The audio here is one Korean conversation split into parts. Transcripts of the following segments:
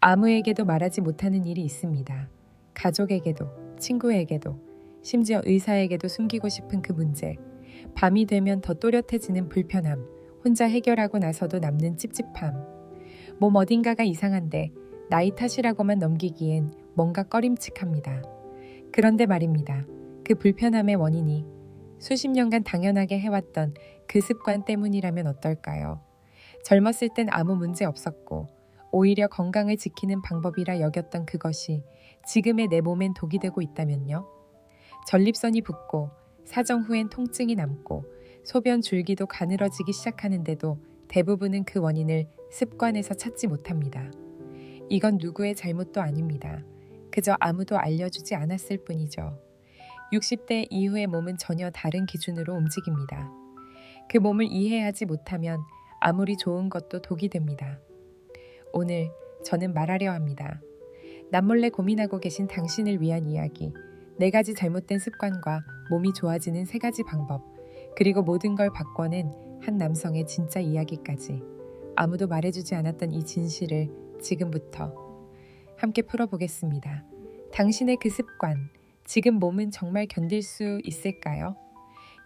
아무에게도 말하지 못하는 일이 있습니다. 가족에게도, 친구에게도, 심지어 의사에게도 숨기고 싶은 그 문제. 밤이 되면 더 또렷해지는 불편함, 혼자 해결하고 나서도 남는 찝찝함. 몸 어딘가가 이상한데 나이 탓이라고만 넘기기엔 뭔가 꺼림칙합니다. 그런데 말입니다. 그 불편함의 원인이 수십 년간 당연하게 해왔던 그 습관 때문이라면 어떨까요? 젊었을 땐 아무 문제 없었고 오히려 건강을 지키는 방법이라 여겼던 그것이 지금의 내 몸엔 독이 되고 있다면요? 전립선이 붓고 사정 후엔 통증이 남고 소변 줄기도 가늘어지기 시작하는데도 대부분은 그 원인을 습관에서 찾지 못합니다. 이건 누구의 잘못도 아닙니다. 그저 아무도 알려주지 않았을 뿐이죠. 60대 이후의 몸은 전혀 다른 기준으로 움직입니다. 그 몸을 이해하지 못하면 아무리 좋은 것도 독이 됩니다. 오늘 저는 말하려 합니다. 남몰래 고민하고 계신 당신을 위한 이야기, 4가지 잘못된 습관과 몸이 좋아지는 3가지 방법, 그리고 모든 걸 바꿔낸 한 남성의 진짜 이야기까지. 아무도 말해주지 않았던 이 진실을 지금부터 함께 풀어보겠습니다. 당신의 그 습관, 지금 몸은 정말 견딜 수 있을까요?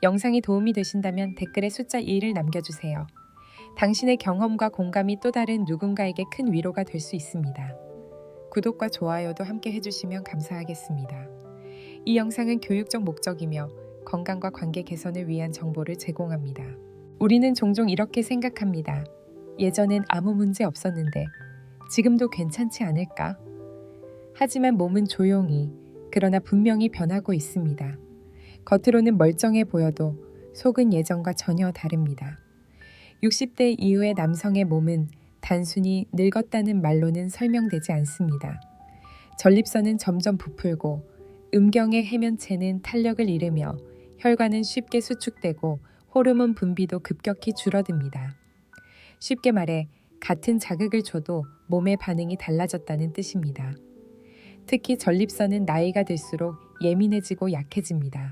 영상이 도움이 되신다면 댓글에 숫자 2를 남겨주세요. 당신의 경험과 공감이 또 다른 누군가에게 큰 위로가 될 수 있습니다. 구독과 좋아요도 함께 해주시면 감사하겠습니다. 이 영상은 교육적 목적이며 건강과 관계 개선을 위한 정보를 제공합니다. 우리는 종종 이렇게 생각합니다. 예전엔 아무 문제 없었는데 지금도 괜찮지 않을까? 하지만 몸은 조용히, 그러나 분명히 변하고 있습니다. 겉으로는 멀쩡해 보여도 속은 예전과 전혀 다릅니다. 60대 이후의 남성의 몸은 단순히 늙었다는 말로는 설명되지 않습니다. 전립선은 점점 부풀고 음경의 해면체는 탄력을 잃으며 혈관은 쉽게 수축되고 호르몬 분비도 급격히 줄어듭니다. 쉽게 말해 같은 자극을 줘도 몸의 반응이 달라졌다는 뜻입니다. 특히 전립선은 나이가 들수록 예민해지고 약해집니다.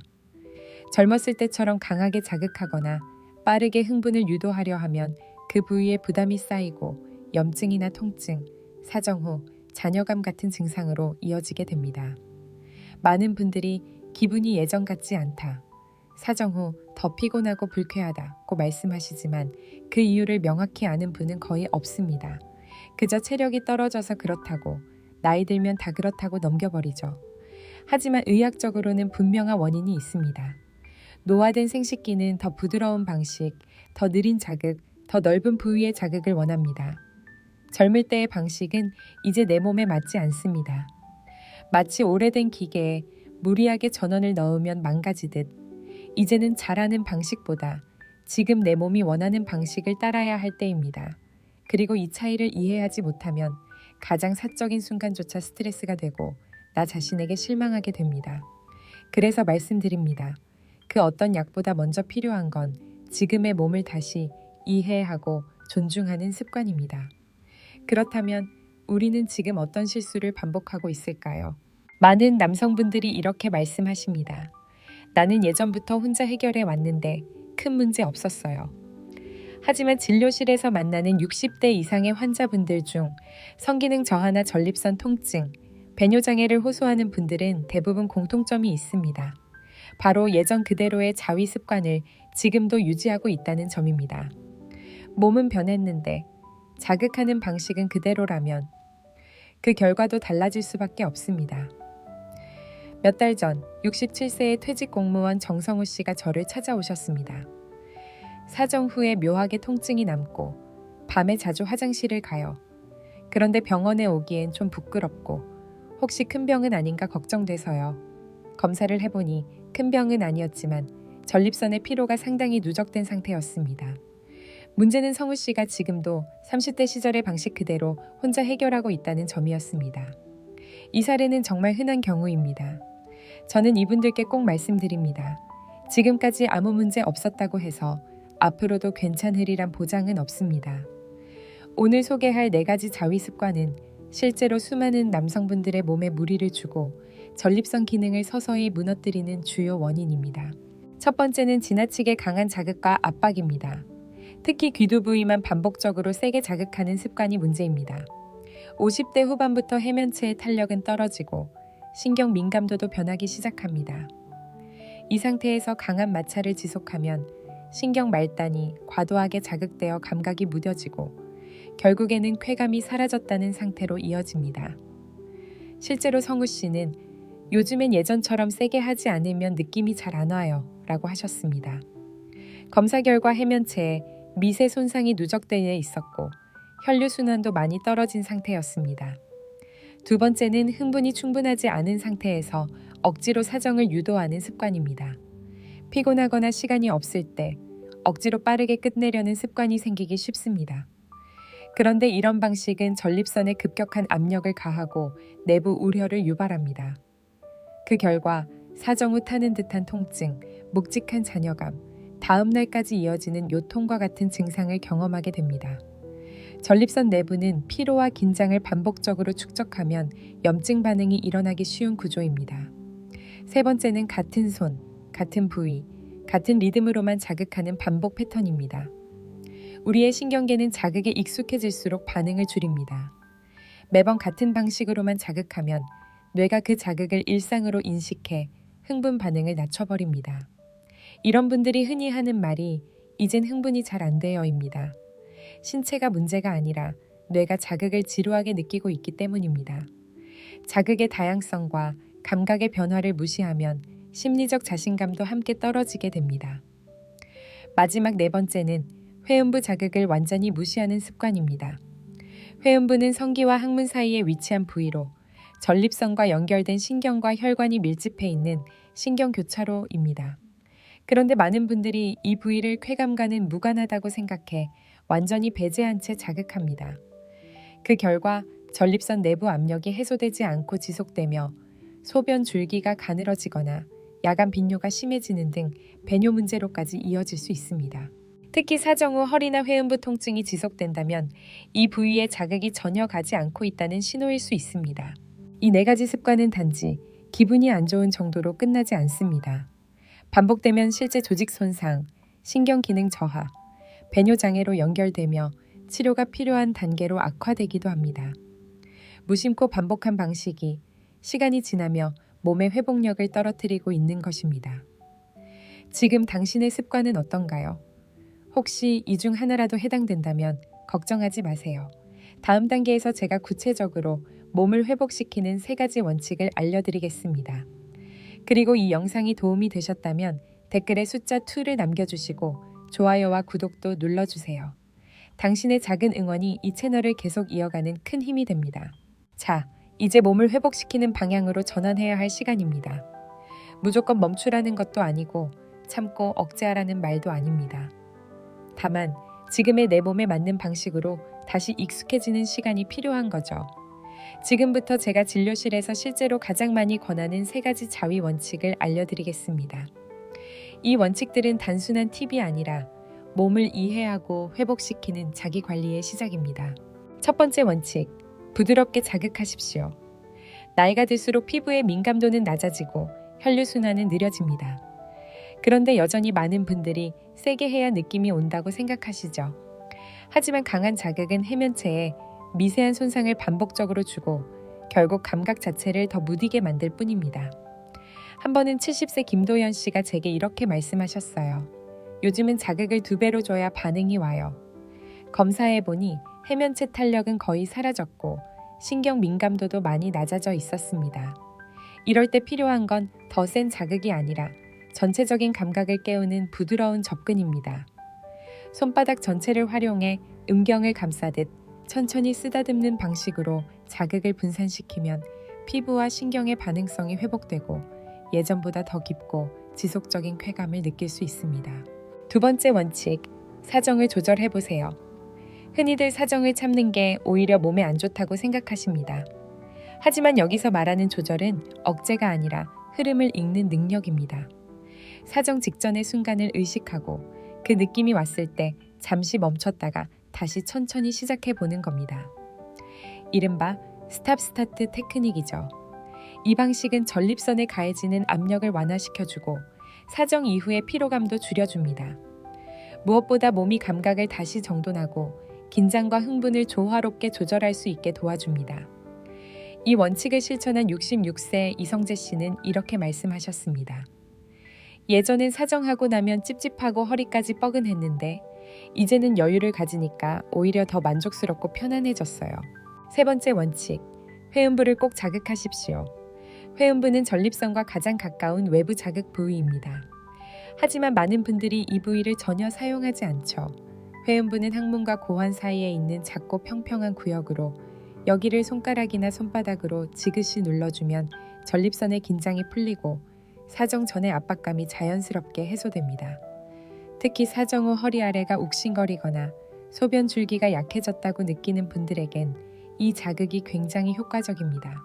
젊었을 때처럼 강하게 자극하거나 빠르게 흥분을 유도하려 하면 그 부위에 부담이 쌓이고 염증이나 통증, 사정 후 잔여감 같은 증상으로 이어지게 됩니다. 많은 분들이 기분이 예전 같지 않다, 사정 후 더 피곤하고 불쾌하다고 말씀하시지만 그 이유를 명확히 아는 분은 거의 없습니다. 그저 체력이 떨어져서 그렇다고, 나이 들면 다 그렇다고 넘겨버리죠. 하지만 의학적으로는 분명한 원인이 있습니다. 노화된 생식기는 더 부드러운 방식, 더 느린 자극, 더 넓은 부위의 자극을 원합니다. 젊을 때의 방식은 이제 내 몸에 맞지 않습니다. 마치 오래된 기계에 무리하게 전원을 넣으면 망가지듯 이제는 잘하는 방식보다 지금 내 몸이 원하는 방식을 따라야 할 때입니다. 그리고 이 차이를 이해하지 못하면 가장 사적인 순간조차 스트레스가 되고 나 자신에게 실망하게 됩니다. 그래서 말씀드립니다. 그 어떤 약보다 먼저 필요한 건 지금의 몸을 다시 이해하고 존중하는 습관입니다. 그렇다면 우리는 지금 어떤 실수를 반복하고 있을까요? 많은 남성분들이 이렇게 말씀하십니다. 나는 예전부터 혼자 해결해 왔는데 큰 문제 없었어요. 하지만 진료실에서 만나는 60대 이상의 환자분들 중 성기능 저하나 전립선 통증, 배뇨장애를 호소하는 분들은 대부분 공통점이 있습니다. 바로 예전 그대로의 자위 습관을 지금도 유지하고 있다는 점입니다. 몸은 변했는데 자극하는 방식은 그대로라면 그 결과도 달라질 수밖에 없습니다. 몇 달 전 67세의 퇴직 공무원 정성우 씨가 저를 찾아오셨습니다. 사정 후에 묘하게 통증이 남고 밤에 자주 화장실을 가요. 그런데 병원에 오기엔 좀 부끄럽고 혹시 큰 병은 아닌가 걱정돼서요. 검사를 해보니 큰 병은 아니었지만 전립선의 피로가 상당히 누적된 상태였습니다. 문제는 성우 씨가 지금도 30대 시절의 방식 그대로 혼자 해결하고 있다는 점이었습니다. 이 사례는 정말 흔한 경우입니다. 저는 이분들께 꼭 말씀드립니다. 지금까지 아무 문제 없었다고 해서 앞으로도 괜찮으리란 보장은 없습니다. 오늘 소개할 4가지 자위 습관은 실제로 수많은 남성분들의 몸에 무리를 주고 전립선 기능을 서서히 무너뜨리는 주요 원인입니다. 첫 번째는 지나치게 강한 자극과 압박입니다. 특히 귀두 부위만 반복적으로 세게 자극하는 습관이 문제입니다. 50대 후반부터 해면체의 탄력은 떨어지고 신경 민감도도 변하기 시작합니다. 이 상태에서 강한 마찰을 지속하면 신경 말단이 과도하게 자극되어 감각이 무뎌지고 결국에는 쾌감이 사라졌다는 상태로 이어집니다. 실제로 성우 씨는 요즘엔 예전처럼 세게 하지 않으면 느낌이 잘 안 와요 라고 하셨습니다. 검사 결과 해면체에 미세 손상이 누적되어 있었고 혈류순환도 많이 떨어진 상태였습니다. 두 번째는 흥분이 충분하지 않은 상태에서 억지로 사정을 유도하는 습관입니다. 피곤하거나 시간이 없을 때 억지로 빠르게 끝내려는 습관이 생기기 쉽습니다. 그런데 이런 방식은 전립선에 급격한 압력을 가하고 내부 우려를 유발합니다. 그 결과 사정 후 타는 듯한 통증, 묵직한 잔여감, 다음 날까지 이어지는 요통과 같은 증상을 경험하게 됩니다. 전립선 내부는 피로와 긴장을 반복적으로 축적하면 염증 반응이 일어나기 쉬운 구조입니다. 세 번째는 같은 손, 같은 부위, 같은 리듬으로만 자극하는 반복 패턴입니다. 우리의 신경계는 자극에 익숙해질수록 반응을 줄입니다. 매번 같은 방식으로만 자극하면 뇌가 그 자극을 일상으로 인식해 흥분 반응을 낮춰버립니다. 이런 분들이 흔히 하는 말이 이젠 흥분이 잘 안 돼요입니다. 신체가 문제가 아니라 뇌가 자극을 지루하게 느끼고 있기 때문입니다. 자극의 다양성과 감각의 변화를 무시하면 심리적 자신감도 함께 떨어지게 됩니다. 마지막 네 번째는 회음부 자극을 완전히 무시하는 습관입니다. 회음부는 성기와 항문 사이에 위치한 부위로 전립선과 연결된 신경과 혈관이 밀집해 있는 신경교차로입니다. 그런데 많은 분들이 이 부위를 쾌감과는 무관하다고 생각해 완전히 배제한 채 자극합니다. 그 결과 전립선 내부 압력이 해소되지 않고 지속되며 소변 줄기가 가늘어지거나 야간 빈뇨가 심해지는 등 배뇨 문제로까지 이어질 수 있습니다. 특히 사정 후 허리나 회음부 통증이 지속된다면 이 부위에 자극이 전혀 가지 않고 있다는 신호일 수 있습니다. 이 네 가지 습관은 단지 기분이 안 좋은 정도로 끝나지 않습니다. 반복되면 실제 조직 손상, 신경 기능 저하, 배뇨 장애로 연결되며 치료가 필요한 단계로 악화되기도 합니다. 무심코 반복한 방식이 시간이 지나며 몸의 회복력을 떨어뜨리고 있는 것입니다. 지금 당신의 습관은 어떤가요? 혹시 이 중 하나라도 해당된다면 걱정하지 마세요. 다음 단계에서 제가 구체적으로 몸을 회복시키는 3가지 원칙을 알려드리겠습니다. 그리고 이 영상이 도움이 되셨다면 댓글에 숫자 2를 남겨주시고 좋아요와 구독도 눌러주세요. 당신의 작은 응원이 이 채널을 계속 이어가는 큰 힘이 됩니다. 자, 이제 몸을 회복시키는 방향으로 전환해야 할 시간입니다. 무조건 멈추라는 것도 아니고 참고 억제하라는 말도 아닙니다. 다만 지금의 내 몸에 맞는 방식으로 다시 익숙해지는 시간이 필요한 거죠. 지금부터 제가 진료실에서 실제로 가장 많이 권하는 3가지 자위 원칙을 알려드리겠습니다. 이 원칙들은 단순한 팁이 아니라 몸을 이해하고 회복시키는 자기 관리의 시작입니다. 첫 번째 원칙, 부드럽게 자극하십시오. 나이가 들수록 피부의 민감도는 낮아지고 혈류순환은 느려집니다. 그런데 여전히 많은 분들이 세게 해야 느낌이 온다고 생각하시죠. 하지만 강한 자극은 해면체에 미세한 손상을 반복적으로 주고 결국 감각 자체를 더 무디게 만들 뿐입니다. 한 번은 70세 김도연 씨가 제게 이렇게 말씀하셨어요. 요즘은 자극을 2배로 줘야 반응이 와요. 검사해보니 해면체 탄력은 거의 사라졌고 신경 민감도도 많이 낮아져 있었습니다. 이럴 때 필요한 건 더 센 자극이 아니라 전체적인 감각을 깨우는 부드러운 접근입니다. 손바닥 전체를 활용해 음경을 감싸듯 천천히 쓰다듬는 방식으로 자극을 분산시키면 피부와 신경의 반응성이 회복되고 예전보다 더 깊고 지속적인 쾌감을 느낄 수 있습니다. 두 번째 원칙, 사정을 조절해보세요. 흔히들 사정을 참는 게 오히려 몸에 안 좋다고 생각하십니다. 하지만 여기서 말하는 조절은 억제가 아니라 흐름을 읽는 능력입니다. 사정 직전의 순간을 의식하고 그 느낌이 왔을 때 잠시 멈췄다가 다시 천천히 시작해보는 겁니다. 이른바 스탑 스타트 테크닉이죠. 이 방식은 전립선에 가해지는 압력을 완화시켜주고 사정 이후의 피로감도 줄여줍니다. 무엇보다 몸이 감각을 다시 정돈하고 긴장과 흥분을 조화롭게 조절할 수 있게 도와줍니다. 이 원칙을 실천한 66세 이성재 씨는 이렇게 말씀하셨습니다. 예전엔 사정하고 나면 찝찝하고 허리까지 뻐근했는데 이제는 여유를 가지니까 오히려 더 만족스럽고 편안해졌어요. 세 번째 원칙, 회음부를 꼭 자극하십시오. 회음부는 전립선과 가장 가까운 외부 자극 부위입니다. 하지만 많은 분들이 이 부위를 전혀 사용하지 않죠. 회음부는 항문과 고환 사이에 있는 작고 평평한 구역으로 여기를 손가락이나 손바닥으로 지그시 눌러주면 전립선의 긴장이 풀리고 사정 전의 압박감이 자연스럽게 해소됩니다. 특히 사정 후 허리 아래가 욱신거리거나 소변 줄기가 약해졌다고 느끼는 분들에겐 이 자극이 굉장히 효과적입니다.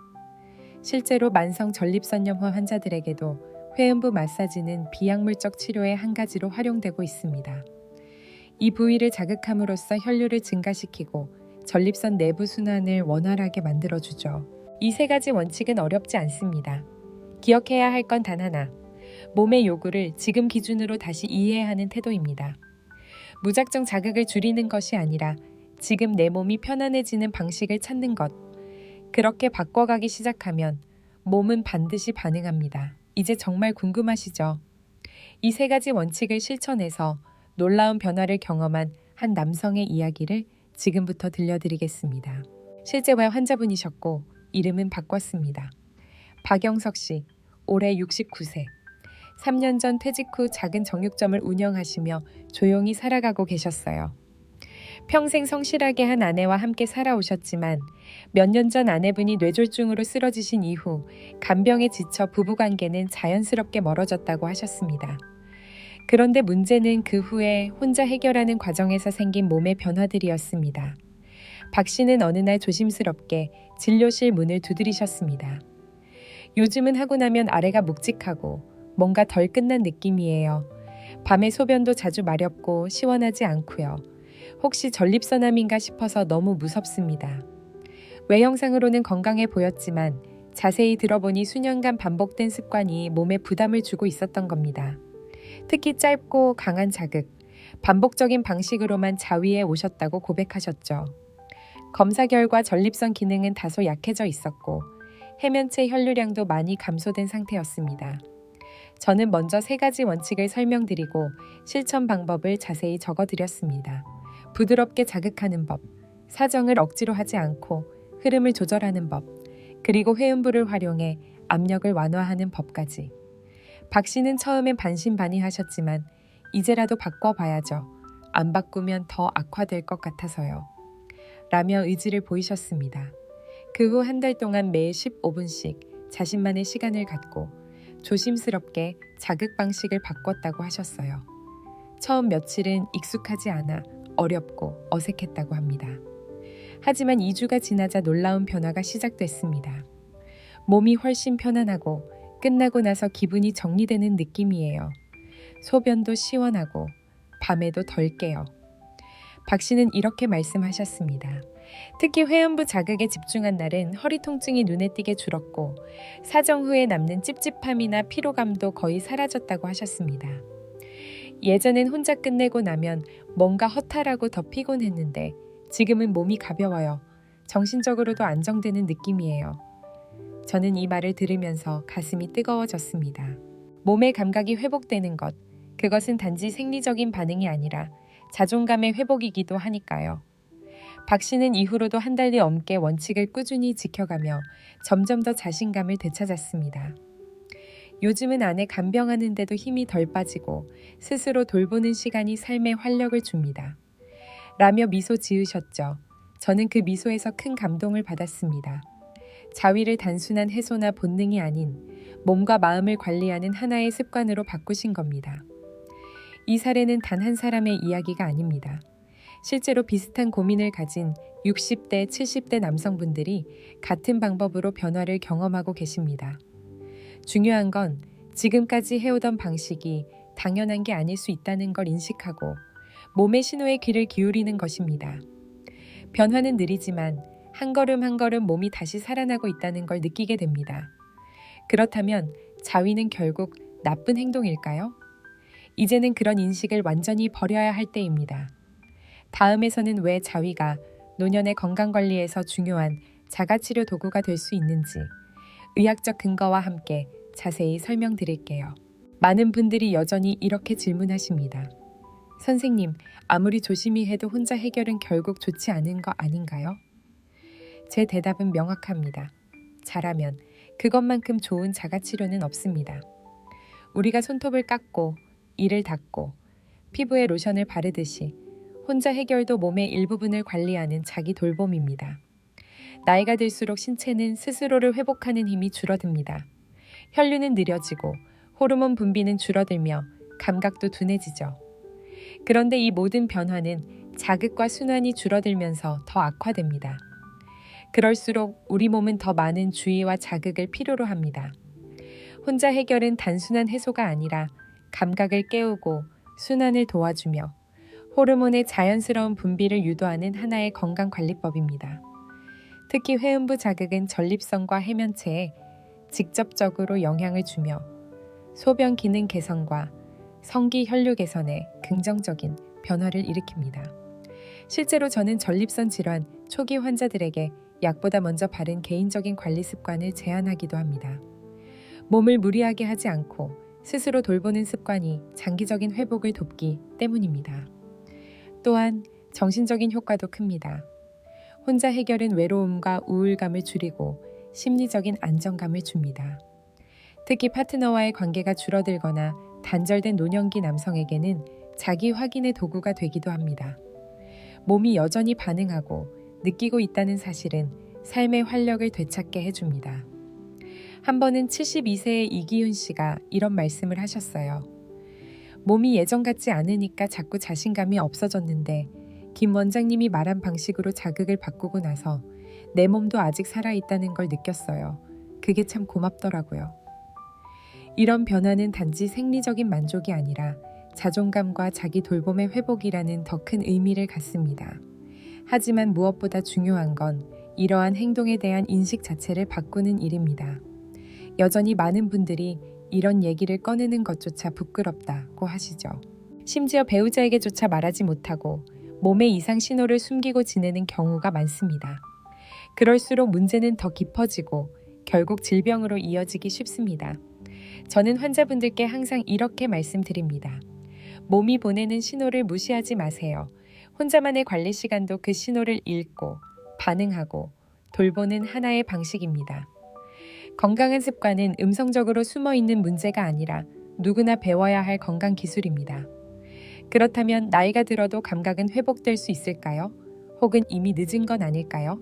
실제로 만성 전립선염후 환자들에게도 회음부 마사지는 비약물적 치료의 한 가지로 활용되고 있습니다. 이 부위를 자극함으로써 혈류를 증가시키고 전립선 내부 순환을 원활하게 만들어주죠. 이 세 가지 원칙은 어렵지 않습니다. 기억해야 할 건 단 하나, 몸의 요구를 지금 기준으로 다시 이해하는 태도입니다. 무작정 자극을 줄이는 것이 아니라 지금 내 몸이 편안해지는 방식을 찾는 것. 그렇게 바꿔가기 시작하면 몸은 반드시 반응합니다. 이제 정말 궁금하시죠? 이 세 가지 원칙을 실천해서 놀라운 변화를 경험한 한 남성의 이야기를 지금부터 들려드리겠습니다. 실제 환자분이셨고 이름은 바꿨습니다. 박영석 씨, 올해 69세. 3년 전 퇴직 후 작은 정육점을 운영하시며 조용히 살아가고 계셨어요. 평생 성실하게 한 아내와 함께 살아오셨지만 몇 년 전 아내분이 뇌졸중으로 쓰러지신 이후 간병에 지쳐 부부관계는 자연스럽게 멀어졌다고 하셨습니다. 그런데 문제는 그 후에 혼자 해결하는 과정에서 생긴 몸의 변화들이었습니다. 박 씨는 어느 날 조심스럽게 진료실 문을 두드리셨습니다. 요즘은 하고 나면 아래가 묵직하고 뭔가 덜 끝난 느낌이에요. 밤에 소변도 자주 마렵고 시원하지 않고요. 혹시 전립선암인가 싶어서 너무 무섭습니다. 외형상으로는 건강해 보였지만 자세히 들어보니 수년간 반복된 습관이 몸에 부담을 주고 있었던 겁니다. 특히 짧고 강한 자극, 반복적인 방식으로만 자위에 오셨다고 고백하셨죠. 검사 결과 전립선 기능은 다소 약해져 있었고 해면체 혈류량도 많이 감소된 상태였습니다. 저는 먼저 세 가지 원칙을 설명드리고 실천 방법을 자세히 적어드렸습니다. 부드럽게 자극하는 법, 사정을 억지로 하지 않고 흐름을 조절하는 법, 그리고 회음부를 활용해 압력을 완화하는 법까지. 박 씨는 처음엔 반신반의하셨지만 이제라도 바꿔봐야죠. 안 바꾸면 더 악화될 것 같아서요. 라며 의지를 보이셨습니다. 그 후 한 달 동안 매일 15분씩 자신만의 시간을 갖고 조심스럽게 자극 방식을 바꿨다고 하셨어요. 처음 며칠은 익숙하지 않아 어렵고 어색했다고 합니다. 하지만 2주가 지나자 놀라운 변화가 시작됐습니다. 몸이 훨씬 편안하고 끝나고 나서 기분이 정리되는 느낌이에요. 소변도 시원하고 밤에도 덜 깨요. 박 씨는 이렇게 말씀하셨습니다. 특히 회음부 자극에 집중한 날은 허리 통증이 눈에 띄게 줄었고 사정 후에 남는 찝찝함이나 피로감도 거의 사라졌다고 하셨습니다. 예전엔 혼자 끝내고 나면 뭔가 허탈하고 더 피곤했는데 지금은 몸이 가벼워요. 정신적으로도 안정되는 느낌이에요. 저는 이 말을 들으면서 가슴이 뜨거워졌습니다. 몸의 감각이 회복되는 것, 그것은 단지 생리적인 반응이 아니라 자존감의 회복이기도 하니까요. 박 씨는 이후로도 한 달이 넘게 원칙을 꾸준히 지켜가며 점점 더 자신감을 되찾았습니다. 요즘은 아내 간병하는데도 힘이 덜 빠지고 스스로 돌보는 시간이 삶에 활력을 줍니다. 라며 미소 지으셨죠. 저는 그 미소에서 큰 감동을 받았습니다. 자위를 단순한 해소나 본능이 아닌 몸과 마음을 관리하는 하나의 습관으로 바꾸신 겁니다. 이 사례는 단 한 사람의 이야기가 아닙니다. 실제로 비슷한 고민을 가진 60대, 70대 남성분들이 같은 방법으로 변화를 경험하고 계십니다. 중요한 건 지금까지 해오던 방식이 당연한 게 아닐 수 있다는 걸 인식하고 몸의 신호에 귀를 기울이는 것입니다. 변화는 느리지만 한 걸음 한 걸음 몸이 다시 살아나고 있다는 걸 느끼게 됩니다. 그렇다면 자위는 결국 나쁜 행동일까요? 이제는 그런 인식을 완전히 버려야 할 때입니다. 다음에서는 왜 자위가 노년의 건강관리에서 중요한 자가치료 도구가 될 수 있는지 의학적 근거와 함께 자세히 설명드릴게요. 많은 분들이 여전히 이렇게 질문하십니다. 선생님, 아무리 조심히 해도 혼자 해결은 결국 좋지 않은 거 아닌가요? 제 대답은 명확합니다. 잘하면 그것만큼 좋은 자가치료는 없습니다. 우리가 손톱을 깎고 이를 닦고 피부에 로션을 바르듯이 혼자 해결도 몸의 일부분을 관리하는 자기 돌봄입니다. 나이가 들수록 신체는 스스로를 회복하는 힘이 줄어듭니다. 혈류는 느려지고 호르몬 분비는 줄어들며 감각도 둔해지죠. 그런데 이 모든 변화는 자극과 순환이 줄어들면서 더 악화됩니다. 그럴수록 우리 몸은 더 많은 주의와 자극을 필요로 합니다. 혼자 해결은 단순한 해소가 아니라 감각을 깨우고 순환을 도와주며 호르몬의 자연스러운 분비를 유도하는 하나의 건강관리법입니다. 특히 회음부 자극은 전립선과 해면체에 직접적으로 영향을 주며 소변 기능 개선과 성기 혈류 개선에 긍정적인 변화를 일으킵니다. 실제로 저는 전립선 질환 초기 환자들에게 약보다 먼저 바른 개인적인 관리 습관을 제안하기도 합니다. 몸을 무리하게 하지 않고 스스로 돌보는 습관이 장기적인 회복을 돕기 때문입니다. 또한 정신적인 효과도 큽니다. 혼자 해결은 외로움과 우울감을 줄이고 심리적인 안정감을 줍니다. 특히 파트너와의 관계가 줄어들거나 단절된 노년기 남성에게는 자기 확인의 도구가 되기도 합니다. 몸이 여전히 반응하고 느끼고 있다는 사실은 삶의 활력을 되찾게 해줍니다. 한 번은 72세의 이기훈 씨가 이런 말씀을 하셨어요. 몸이 예전 같지 않으니까 자꾸 자신감이 없어졌는데 김 원장님이 말한 방식으로 자극을 바꾸고 나서 내 몸도 아직 살아있다는 걸 느꼈어요. 그게 참 고맙더라고요. 이런 변화는 단지 생리적인 만족이 아니라 자존감과 자기 돌봄의 회복이라는 더 큰 의미를 갖습니다. 하지만 무엇보다 중요한 건 이러한 행동에 대한 인식 자체를 바꾸는 일입니다. 여전히 많은 분들이 이런 얘기를 꺼내는 것조차 부끄럽다고 하시죠. 심지어 배우자에게조차 말하지 못하고 몸의 이상 신호를 숨기고 지내는 경우가 많습니다. 그럴수록 문제는 더 깊어지고 결국 질병으로 이어지기 쉽습니다. 저는 환자분들께 항상 이렇게 말씀드립니다. 몸이 보내는 신호를 무시하지 마세요. 혼자만의 관리 시간도 그 신호를 읽고 반응하고 돌보는 하나의 방식입니다. 건강한 습관은 음성적으로 숨어있는 문제가 아니라 누구나 배워야 할 건강 기술입니다. 그렇다면 나이가 들어도 감각은 회복될 수 있을까요? 혹은 이미 늦은 건 아닐까요?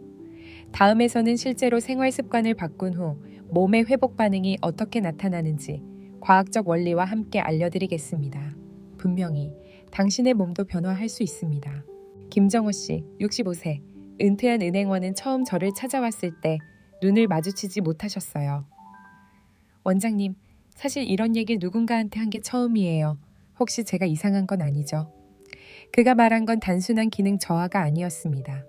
다음에서는 실제로 생활 습관을 바꾼 후 몸의 회복 반응이 어떻게 나타나는지 과학적 원리와 함께 알려드리겠습니다. 분명히 당신의 몸도 변화할 수 있습니다. 김정호 씨, 65세, 은퇴한 은행원은 처음 저를 찾아왔을 때 눈을 마주치지 못하셨어요. 원장님, 사실 이런 얘기를 누군가한테 한 게 처음이에요. 혹시 제가 이상한 건 아니죠? 그가 말한 건 단순한 기능 저하가 아니었습니다.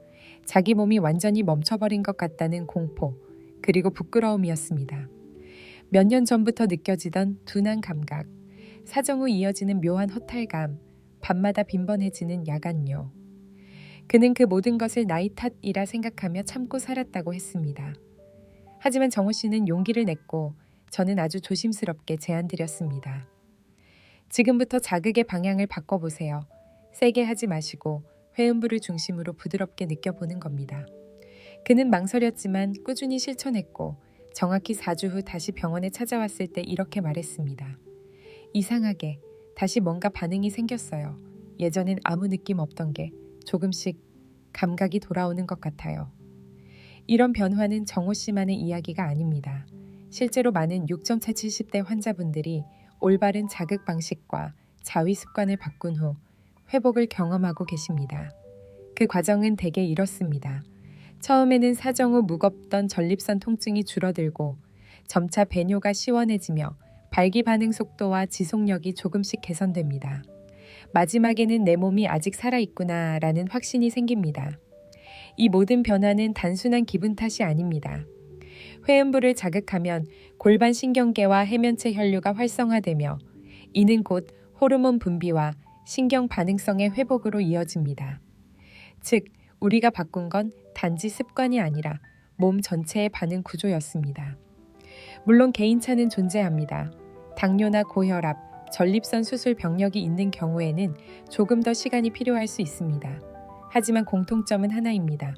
자기 몸이 완전히 멈춰버린 것 같다는 공포, 그리고 부끄러움이었습니다. 몇 년 전부터 느껴지던 둔한 감각, 사정 후 이어지는 묘한 허탈감, 밤마다 빈번해지는 야간요. 그는 그 모든 것을 나이 탓이라 생각하며 참고 살았다고 했습니다. 하지만 정호 씨는 용기를 냈고 저는 아주 조심스럽게 제안드렸습니다. 지금부터 자극의 방향을 바꿔보세요. 세게 하지 마시고 회음부를 중심으로 부드럽게 느껴보는 겁니다. 그는 망설였지만 꾸준히 실천했고 정확히 4주 후 다시 병원에 찾아왔을 때 이렇게 말했습니다. 이상하게 다시 뭔가 반응이 생겼어요. 예전엔 아무 느낌 없던 게 조금씩 감각이 돌아오는 것 같아요. 이런 변화는 정호 씨만의 이야기가 아닙니다. 실제로 많은 6.4, 70대 환자분들이 올바른 자극 방식과 자위 습관을 바꾼 후 회복을 경험하고 계십니다. 그 과정은 대개 이렇습니다. 처음에는 사정 후 무겁던 전립선 통증이 줄어들고 점차 배뇨가 시원해지며 발기 반응 속도와 지속력이 조금씩 개선됩니다. 마지막에는 내 몸이 아직 살아있구나 라는 확신이 생깁니다. 이 모든 변화는 단순한 기분 탓이 아닙니다. 회음부를 자극하면 골반 신경계와 해면체 혈류가 활성화되며 이는 곧 호르몬 분비와 신경 반응성의 회복으로 이어집니다. 즉, 우리가 바꾼 건 단지 습관이 아니라 몸 전체의 반응 구조였습니다. 물론 개인차는 존재합니다. 당뇨나 고혈압, 전립선 수술 병력이 있는 경우에는 조금 더 시간이 필요할 수 있습니다. 하지만 공통점은 하나입니다.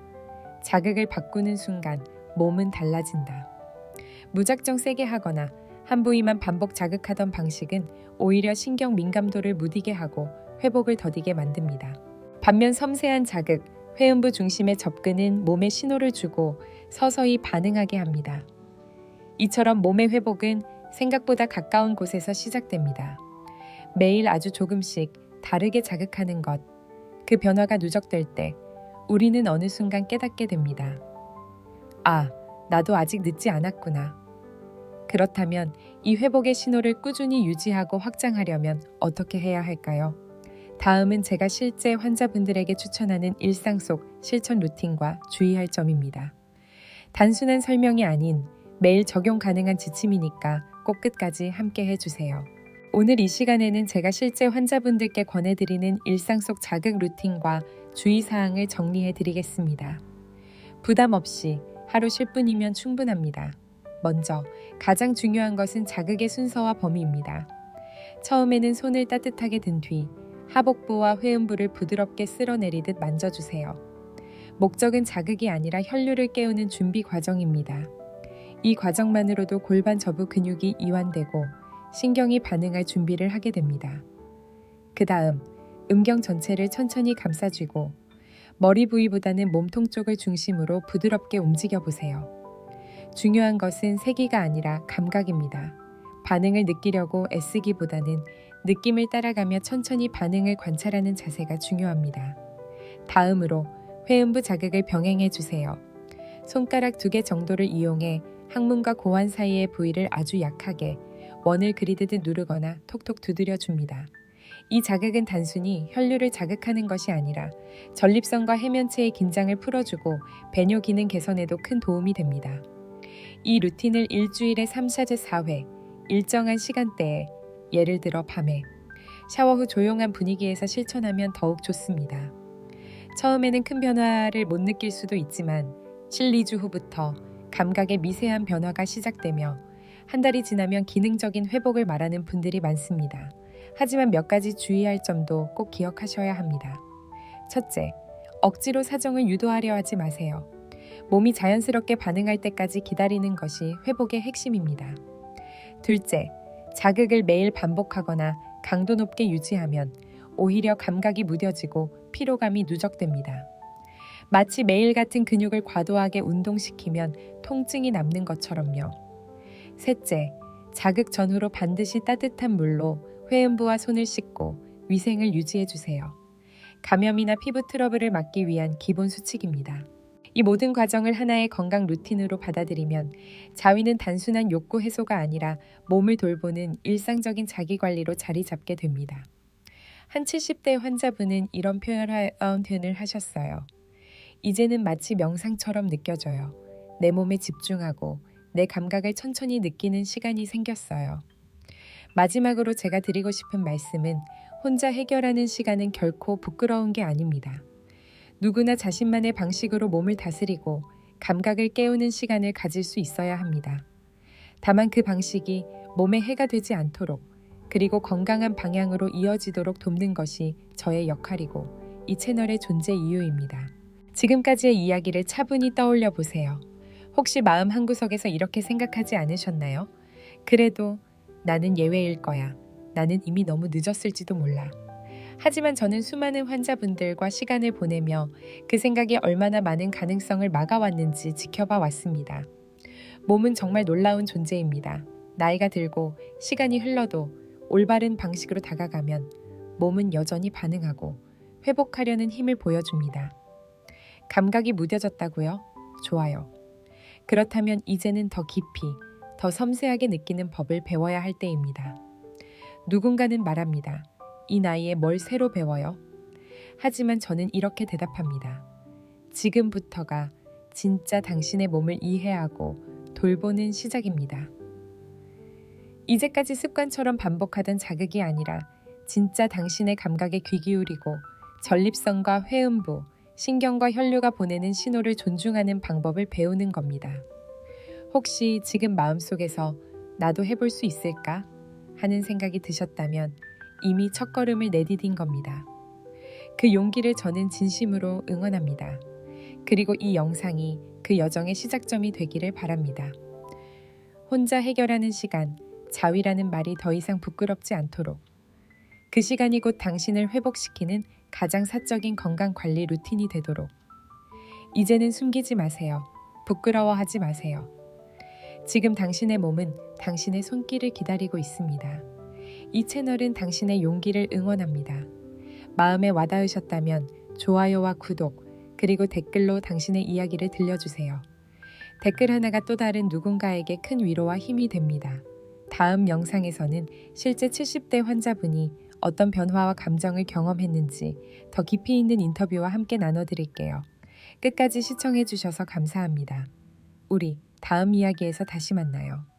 자극을 바꾸는 순간 몸은 달라진다. 무작정 세게 하거나 한 부위만 반복 자극하던 방식은 오히려 신경 민감도를 무디게 하고 회복을 더디게 만듭니다. 반면 섬세한 자극, 회음부 중심의 접근은 몸에 신호를 주고 서서히 반응하게 합니다. 이처럼 몸의 회복은 생각보다 가까운 곳에서 시작됩니다. 매일 아주 조금씩 다르게 자극하는 것, 그 변화가 누적될 때 우리는 어느 순간 깨닫게 됩니다. 아, 나도 아직 늦지 않았구나. 그렇다면 이 회복의 신호를 꾸준히 유지하고 확장하려면 어떻게 해야 할까요? 다음은 제가 실제 환자분들에게 추천하는 일상 속 실천 루틴과 주의할 점입니다. 단순한 설명이 아닌 매일 적용 가능한 지침이니까 꼭 끝까지 함께 해주세요. 오늘 이 시간에는 제가 실제 환자분들께 권해드리는 일상 속 자극 루틴과 주의사항을 정리해드리겠습니다. 부담 없이 하루 10분이면 충분합니다. 먼저 가장 중요한 것은 자극의 순서와 범위입니다. 처음에는 손을 따뜻하게 든 뒤 하복부와 회음부를 부드럽게 쓸어내리듯 만져주세요. 목적은 자극이 아니라 혈류를 깨우는 준비 과정입니다. 이 과정만으로도 골반 저부 근육이 이완되고 신경이 반응할 준비를 하게 됩니다. 그 다음 음경 전체를 천천히 감싸쥐고 머리 부위보다는 몸통 쪽을 중심으로 부드럽게 움직여 보세요. 중요한 것은 세기가 아니라 감각입니다. 반응을 느끼려고 애쓰기보다는 느낌을 따라가며 천천히 반응을 관찰하는 자세가 중요합니다. 다음으로 회음부 자극을 병행해 주세요. 손가락 2개 정도를 이용해 항문과 고환 사이의 부위를 아주 약하게 원을 그리듯 누르거나 톡톡 두드려 줍니다. 이 자극은 단순히 혈류를 자극하는 것이 아니라 전립선과 해면체의 긴장을 풀어주고 배뇨 기능 개선에도 큰 도움이 됩니다. 이 루틴을 일주일에 3샷에 4회, 일정한 시간대에, 예를 들어 밤에, 샤워 후 조용한 분위기에서 실천하면 더욱 좋습니다. 처음에는 큰 변화를 못 느낄 수도 있지만 실 2주 후부터 감각의 미세한 변화가 시작되며 한 달이 지나면 기능적인 회복을 말하는 분들이 많습니다. 하지만 몇 가지 주의할 점도 꼭 기억하셔야 합니다. 첫째, 억지로 사정을 유도하려 하지 마세요. 몸이 자연스럽게 반응할 때까지 기다리는 것이 회복의 핵심입니다. 둘째, 자극을 매일 반복하거나 강도 높게 유지하면 오히려 감각이 무뎌지고 피로감이 누적됩니다. 마치 매일 같은 근육을 과도하게 운동시키면 통증이 남는 것처럼요. 셋째, 자극 전후로 반드시 따뜻한 물로 회음부와 손을 씻고 위생을 유지해 주세요. 감염이나 피부 트러블을 막기 위한 기본 수칙입니다. 이 모든 과정을 하나의 건강 루틴으로 받아들이면 자위는 단순한 욕구 해소가 아니라 몸을 돌보는 일상적인 자기관리로 자리 잡게 됩니다. 한 70대 환자분은 이런 표현을 하셨어요. 이제는 마치 명상처럼 느껴져요. 내 몸에 집중하고 내 감각을 천천히 느끼는 시간이 생겼어요. 마지막으로 제가 드리고 싶은 말씀은 혼자 해결하는 시간은 결코 부끄러운 게 아닙니다. 누구나 자신만의 방식으로 몸을 다스리고 감각을 깨우는 시간을 가질 수 있어야 합니다. 다만 그 방식이 몸에 해가 되지 않도록 그리고 건강한 방향으로 이어지도록 돕는 것이 저의 역할이고 이 채널의 존재 이유입니다. 지금까지의 이야기를 차분히 떠올려 보세요. 혹시 마음 한구석에서 이렇게 생각하지 않으셨나요? 그래도 나는 예외일 거야. 나는 이미 너무 늦었을지도 몰라. 하지만 저는 수많은 환자분들과 시간을 보내며 그 생각이 얼마나 많은 가능성을 막아왔는지 지켜봐 왔습니다. 몸은 정말 놀라운 존재입니다. 나이가 들고 시간이 흘러도 올바른 방식으로 다가가면 몸은 여전히 반응하고 회복하려는 힘을 보여줍니다. 감각이 무뎌졌다고요? 좋아요. 그렇다면 이제는 더 깊이, 더 섬세하게 느끼는 법을 배워야 할 때입니다. 누군가는 말합니다. 이 나이에 뭘 새로 배워요? 하지만 저는 이렇게 대답합니다. 지금부터가 진짜 당신의 몸을 이해하고 돌보는 시작입니다. 이제까지 습관처럼 반복하던 자극이 아니라 진짜 당신의 감각에 귀 기울이고 전립선과 회음부, 신경과 혈류가 보내는 신호를 존중하는 방법을 배우는 겁니다. 혹시 지금 마음속에서 나도 해볼 수 있을까? 하는 생각이 드셨다면 이미 첫걸음을 내디딘 겁니다. 그 용기를 저는 진심으로 응원합니다. 그리고 이 영상이 그 여정의 시작점이 되기를 바랍니다. 혼자 해결하는 시간, 자위라는 말이 더 이상 부끄럽지 않도록. 그 시간이 곧 당신을 회복시키는 가장 사적인 건강관리 루틴이 되도록. 이제는 숨기지 마세요. 부끄러워하지 마세요. 지금 당신의 몸은 당신의 손길을 기다리고 있습니다. 이 채널은 당신의 용기를 응원합니다. 마음에 와닿으셨다면 좋아요와 구독, 그리고 댓글로 당신의 이야기를 들려주세요. 댓글 하나가 또 다른 누군가에게 큰 위로와 힘이 됩니다. 다음 영상에서는 실제 70대 환자분이 어떤 변화와 감정을 경험했는지 더 깊이 있는 인터뷰와 함께 나눠드릴게요. 끝까지 시청해주셔서 감사합니다. 우리 다음 이야기에서 다시 만나요.